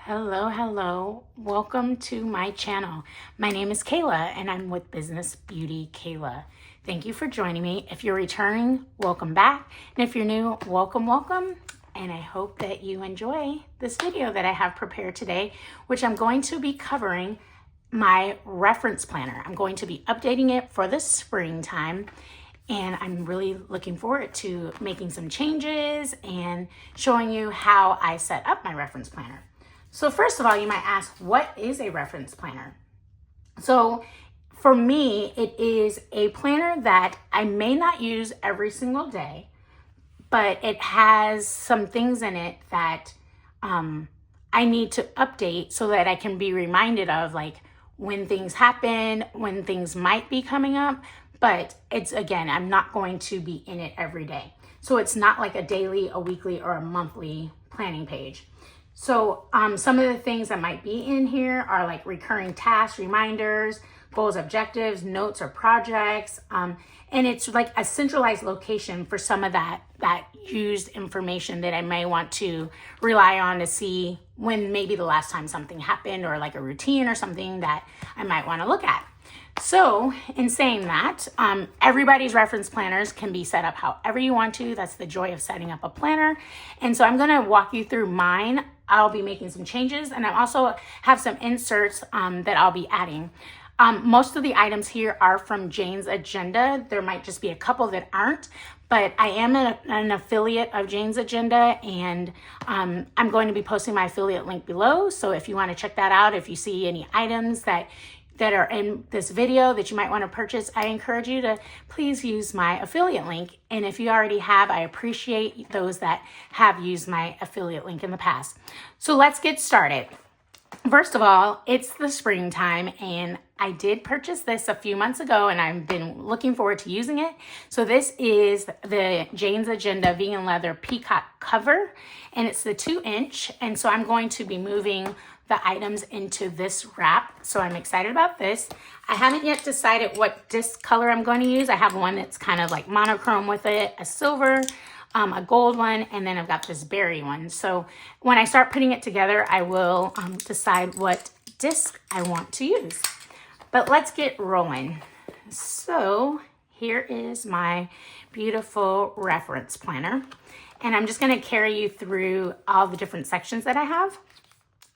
Hello. Welcome to my channel. My name is Kayla and I'm with Business Beauty Kayla. Thank you for joining me. If you're returning, welcome back. And if you're new, welcome. And I hope that you enjoy this video that I have prepared today, which I'm going to be covering my reference planner. I'm going to be updating it for the springtime. And I'm really looking forward to making some changes and showing you how I set up my reference planner. So first of all, you might ask, what is a reference planner? So for me, it is a planner that I may not use every single day, but it has some things in it that I need to update so that I can be reminded of, like, when things happen, when things might be coming up. But it's, again, I'm not going to be in it every day. So it's not like a daily, a weekly, or a monthly planning page. So some of the things that might be in here are like recurring tasks, reminders, goals, objectives, notes or projects. And it's like a centralized location for some of that used information that I may want to rely on to see when maybe the last time something happened, or like a routine or something that I might want to look at. So in saying that, everybody's reference planners can be set up however you want to. That's the joy of setting up a planner. And so I'm going to walk you through mine. I'll be making some changes, and I also have some inserts that I'll be adding. Most of the items here are from Jane's Agenda. There might just be a couple that aren't, but I am an affiliate of Jane's Agenda, and I'm going to be posting my affiliate link below. So if you want to check that out, if you see any items that are in this video that you might want to purchase, I encourage you to please use my affiliate link. And if you already have, I appreciate those that have used my affiliate link in the past. So let's get started. First of all, it's the springtime, and I did purchase this a few months ago, and I've been looking forward to using it. So this is the Jane's Agenda Vegan Leather Peacock cover, and it's the 2-inch. And so I'm going to be moving the items into this wrap. So I'm excited about this. I haven't yet decided what disc color I'm going to use. I have one that's kind of like monochrome with it, a silver, a gold one, and then I've got this berry one. So when I start putting it together, I will decide what disc I want to use. But let's get rolling. So here is my beautiful reference planner. And I'm just gonna carry you through all the different sections that I have.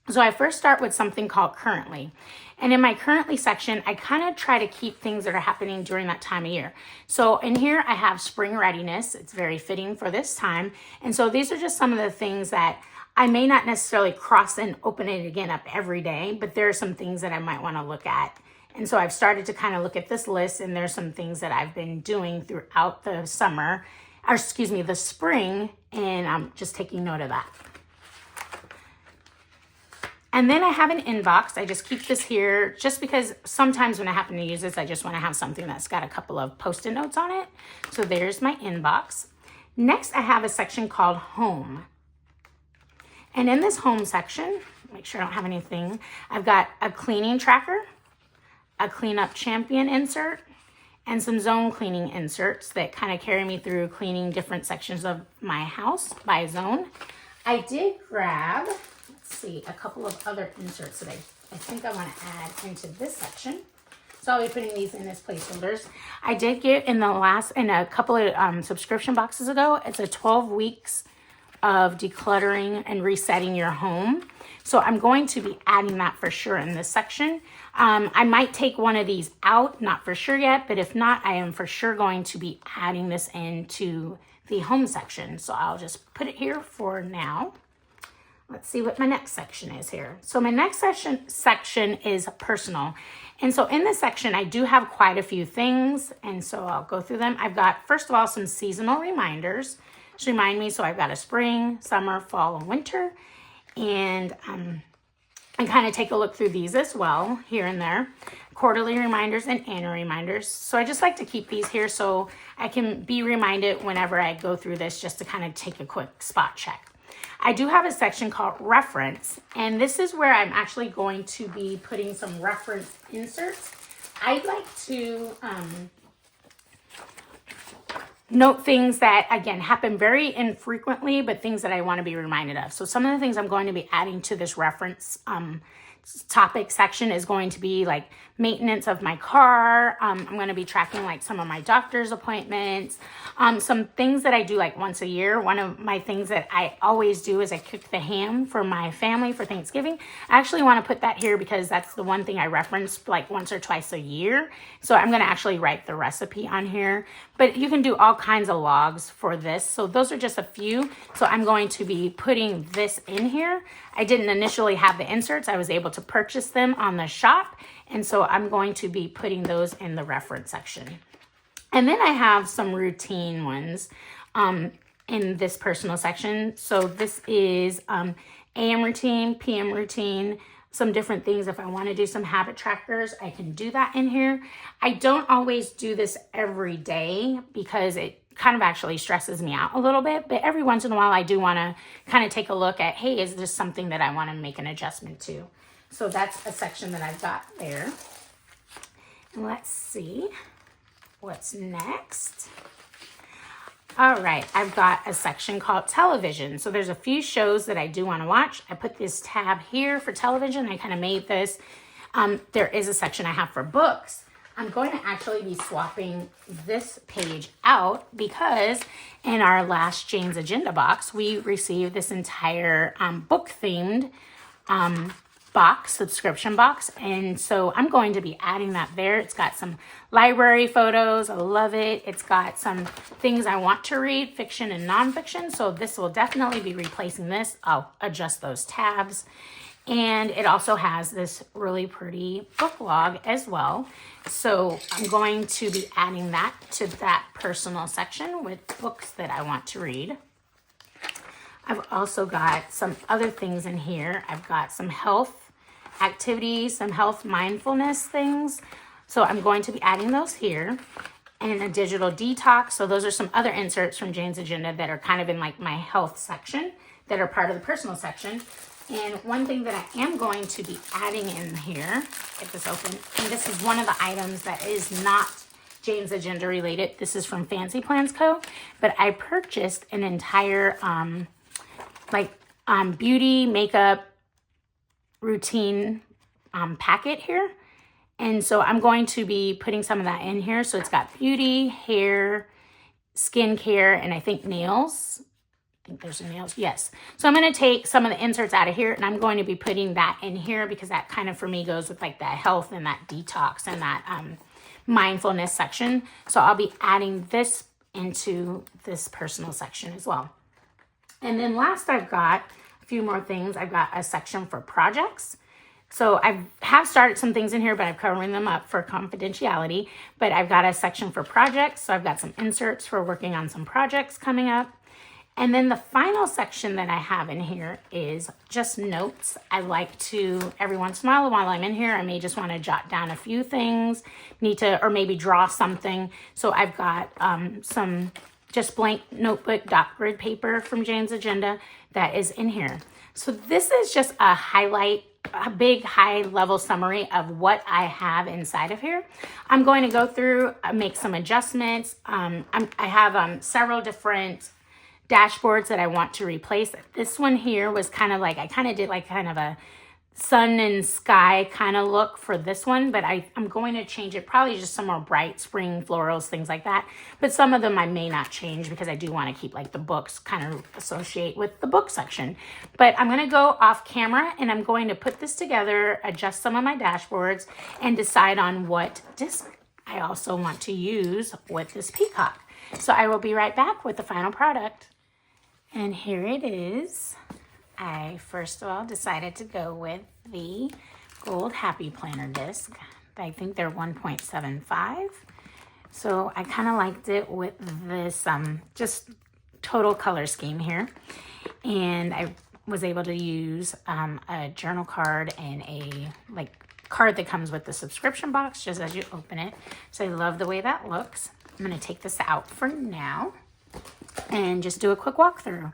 So I first start with something called Currently. And in my Currently section, I kind of try to keep things that are happening during that time of year. So in here, I have spring readiness. It's very fitting for this time. And so these are just some of the things that I may not necessarily cross and open it again up every day, but there are some things that I might want to look at. And so I've started to kind of look at this list, and there's some things that I've been doing throughout the summer, or excuse me, the spring, and I'm just taking note of that. And then I have an inbox. I just keep this here just because sometimes when I happen to use this, I just want to have something that's got a couple of Post-it notes on it. So there's my inbox. Next, I have a section called Home. And in this Home section, make sure I don't have anything, I've got a cleaning tracker, a cleanup champion insert, and some zone cleaning inserts that kind of carry me through cleaning different sections of my house by zone. I did grab, a couple of other inserts that I think I want to add into this section. So I'll be putting these in as placeholders. I did get in a couple of subscription boxes ago, it's a 12 weeks of decluttering and resetting your home. So I'm going to be adding that for sure in this section. I might take one of these out, not for sure yet, but if not, I am for sure going to be adding this into the home section. So I'll just put it here for now. Let's see what my next section is here. So my next section is personal. And so in this section, I do have quite a few things. And so I'll go through them. I've got, first of all, some seasonal reminders to remind me. So I've got a spring, summer, fall, and winter. And I kind of take a look through these as well, here and there. Quarterly reminders and annual reminders. So I just like to keep these here so I can be reminded whenever I go through this, just to kind of take a quick spot check. I do have a section called Reference, and this is where I'm actually going to be putting some reference inserts. I'd like to note things that, again, happen very infrequently, but things that I want to be reminded of. So some of the things I'm going to be adding to this reference topic section is going to be like maintenance of my car. I'm going to be tracking like some of my doctor's appointments, some things that I do like once a year. One of my things that I always do is I cook the ham for my family for Thanksgiving. I actually want to put that here because that's the one thing I reference like once or twice a year. So I'm going to actually write the recipe on here, but you can do all kinds of logs for this. So those are just a few. So I'm going to be putting this in here. I didn't initially have the inserts. I was able to purchase them on the shop. And so I'm going to be putting those in the reference section. And then I have some routine ones in this personal section. So this is AM routine, PM routine, some different things. If I want to do some habit trackers, I can do that in here. I don't always do this every day because it kind of actually stresses me out a little bit, but every once in a while I do want to kind of take a look at, hey, is this something that I want to make an adjustment to? So that's a section that I've got there. And let's see what's next. All right, I've got a section called television. So there's a few shows that I do want to watch. I put this tab here for television. I kind of made this. There is a section I have for books. I'm going to actually be swapping this page out because in our last Jane's Agenda box, we received this entire book-themed box, subscription box. And so I'm going to be adding that there. It's got some library photos. I love it. It's got some things I want to read, fiction and nonfiction. So this will definitely be replacing this. I'll adjust those tabs. And it also has this really pretty book log as well. So I'm going to be adding that to that personal section with books that I want to read. I've also got some other things in here. I've got some health activities, some health mindfulness things. So I'm going to be adding those here. And a digital detox. So those are some other inserts from Jane's Agenda that are kind of in like my health section that are part of the personal section. And one thing that I am going to be adding in here, get this open, and this is one of the items that is not Jane's Agenda related. This is from Fancy Plans Co. But I purchased an entire beauty makeup routine packet here. And so I'm going to be putting some of that in here. So it's got beauty, hair, skincare, and I think nails. I think there's some nails. Yes. So I'm going to take some of the inserts out of here and I'm going to be putting that in here because that kind of for me goes with like that health and that detox and that mindfulness section. So I'll be adding this into this personal section as well. And then last I've got a few more things. I've got a section for projects. So I have started some things in here, but I'm covering them up for confidentiality. But I've got a section for projects. So I've got some inserts for working on some projects coming up. And then the final section that I have in here is just notes. I like to, every once in a while I'm in here, I may just want to jot down a few things, or maybe draw something. So I've got some just blank notebook dot grid paper from Jane's Agenda that is in here. So this is just a highlight, a big high level summary of what I have inside of here. I'm going to go through, make some adjustments. I have several different dashboards that I want to replace. This one here was kind of like, I kind of did like kind of a sun and sky kind of look for this one, but I'm going to change it, probably just some more bright spring florals, things like that. But some of them I may not change because I do want to keep like the books kind of associate with the book section. But I'm going to go off camera and I'm going to put this together, adjust some of my dashboards and decide on what disc I also want to use with this peacock. So I will be right back with the final product. And here it is. I first of all decided to go with the Gold Happy Planner disc. I think they're 1.75. So I kind of liked it with this just total color scheme here. And I was able to use a journal card and a card that comes with the subscription box just as you open it. So I love the way that looks. I'm going to take this out for now and just do a quick walkthrough.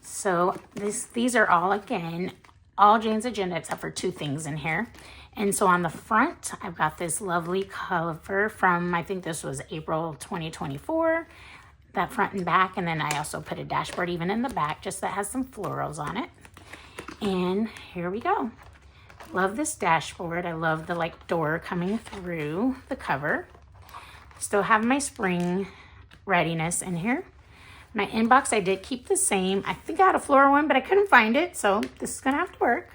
So these are all, again, all Jane's Agenda except for two things in here. And so on the front, I've got this lovely cover from, I think this was April 2024. that front and back. And then I also put a dashboard even in the back, just that has some florals on it. And here we go. Love this dashboard. I love the like door coming through the cover. Still have my spring readiness in here. My inbox, I did keep the same. I think I had a floral one, but I couldn't find it, so this is gonna have to work.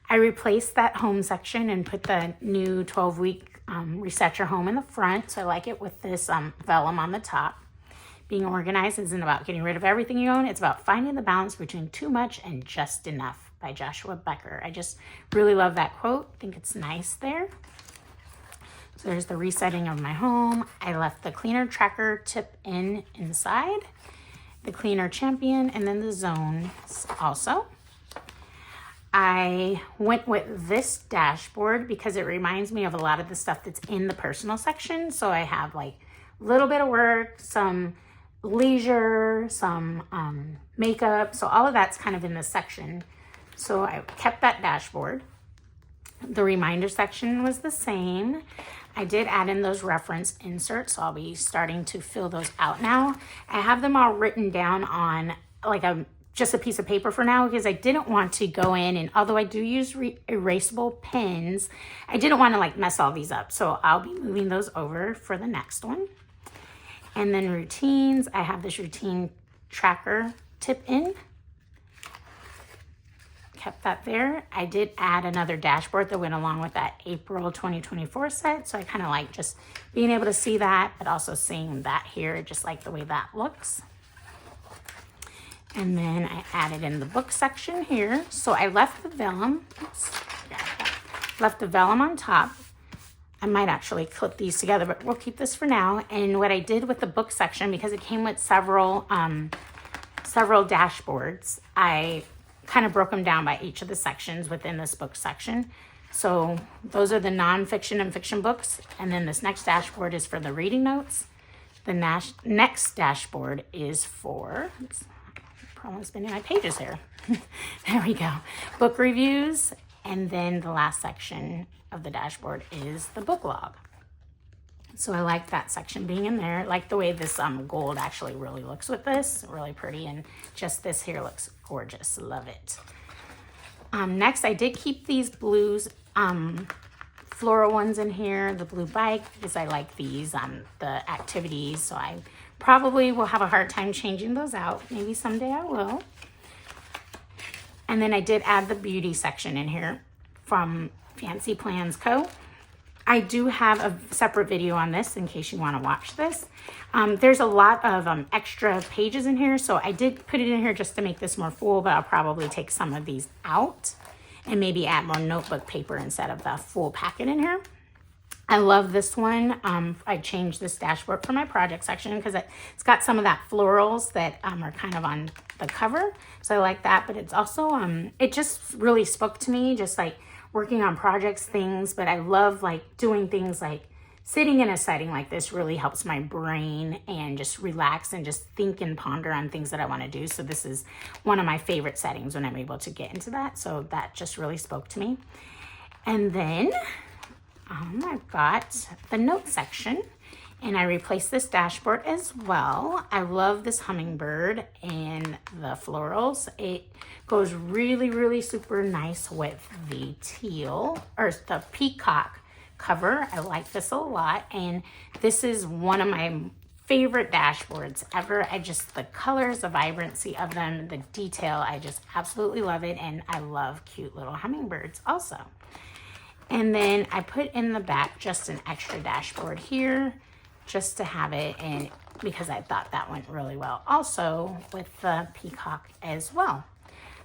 I replaced that home section and put the new 12-week Reset Your Home in the front, so I like it with this vellum on the top. Being organized isn't about getting rid of everything you own. It's about finding the balance between too much and just enough, by Joshua Becker. I just really love that quote. I think it's nice there. So there's the resetting of my home. I left the cleaner tracker tip inside, the cleaner champion, and then the zones also. I went with this dashboard because it reminds me of a lot of the stuff that's in the personal section. So I have like a little bit of work, some leisure, some makeup. So all of that's kind of in this section. So I kept that dashboard. The reminder section was the same. I did add in those reference inserts, so I'll be starting to fill those out now. I have them all written down on like just a piece of paper for now because I didn't want to go in, and although I do use erasable pens, I didn't want to like mess all these up. So I'll be moving those over for the next one. And then routines, I have this routine tracker tip in. Kept that there. I did add another dashboard that went along with that April 2024 set. So I kind of like just being able to see that, but also seeing that here, just like the way that looks. And then I added in the book section here. So I left the vellum, left the vellum on top. I might actually clip these together, but we'll keep this for now. And what I did with the book section, because it came with several dashboards, I kind of broke them down by each of the sections within this book section. So those are the nonfiction and fiction books. And then this next dashboard is for the reading notes. The next dashboard is for, probably spinning my pages here. There we go. Book reviews. And then the last section of the dashboard is the book log. So I like that section being in there. I like the way this gold actually really looks with this, really pretty, and just this here looks gorgeous. Love it. Next, I did keep these blues, floral ones in here, the blue bike, because I like these, the activities. So I probably will have a hard time changing those out. Maybe someday I will. And then I did add the beauty section in here from Fancy Plans Co. I do have a separate video on this in case you want to watch this. There's a lot of extra pages in here, so I did put it in here just to make this more full, but I'll probably take some of these out and maybe add more notebook paper instead of the full packet in here. I love this one. I changed this dashboard for my project section because it's got some of that florals that are kind of on the cover. So I like that, but it's also, it just really spoke to me, just like working on projects, things, but I love like doing things like sitting in a setting like this really helps my brain and just relax and just think and ponder on things that I want to do. So this is one of my favorite settings when I'm able to get into that. So that just really spoke to me. And then I've got the notes section, and I replaced this dashboard as well. I love this hummingbird and the florals. It goes really, really super nice with the teal or the peacock cover. I like this a lot, and this is one of my favorite dashboards ever. The colors, the vibrancy of them, the detail, I just absolutely love it, and I love cute little hummingbirds also. And then I put in the back just an extra dashboard here just to have it, and because I thought that went really well also with the peacock as well.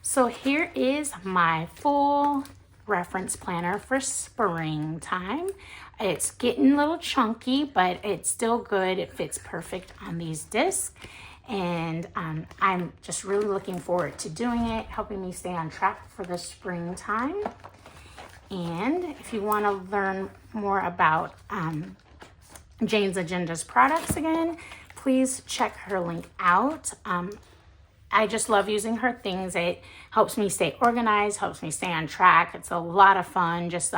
So here is my full reference planner for springtime. It's getting a little chunky, but it's still good. It fits perfect on these discs. And I'm just really looking forward to doing it, helping me stay on track for the springtime. And if you want to learn more about Jane's Agenda's products again, please check her link out. I just love using her things. It helps me stay organized, helps me stay on track. It's a lot of fun. Just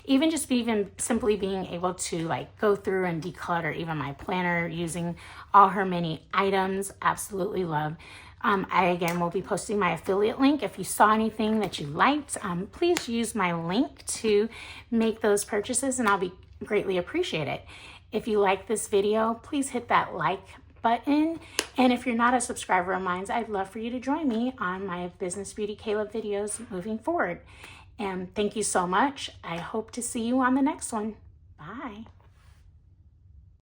even simply being able to like go through and declutter even my planner using all her many items. Absolutely love. I again will be posting my affiliate link. If you saw anything that you liked, please use my link to make those purchases and I'll be greatly appreciate it. If you like this video, please hit that like button. And if you're not a subscriber of mine, I'd love for you to join me on my Business Beauty Kayla videos moving forward. And thank you so much. I hope to see you on the next one. Bye.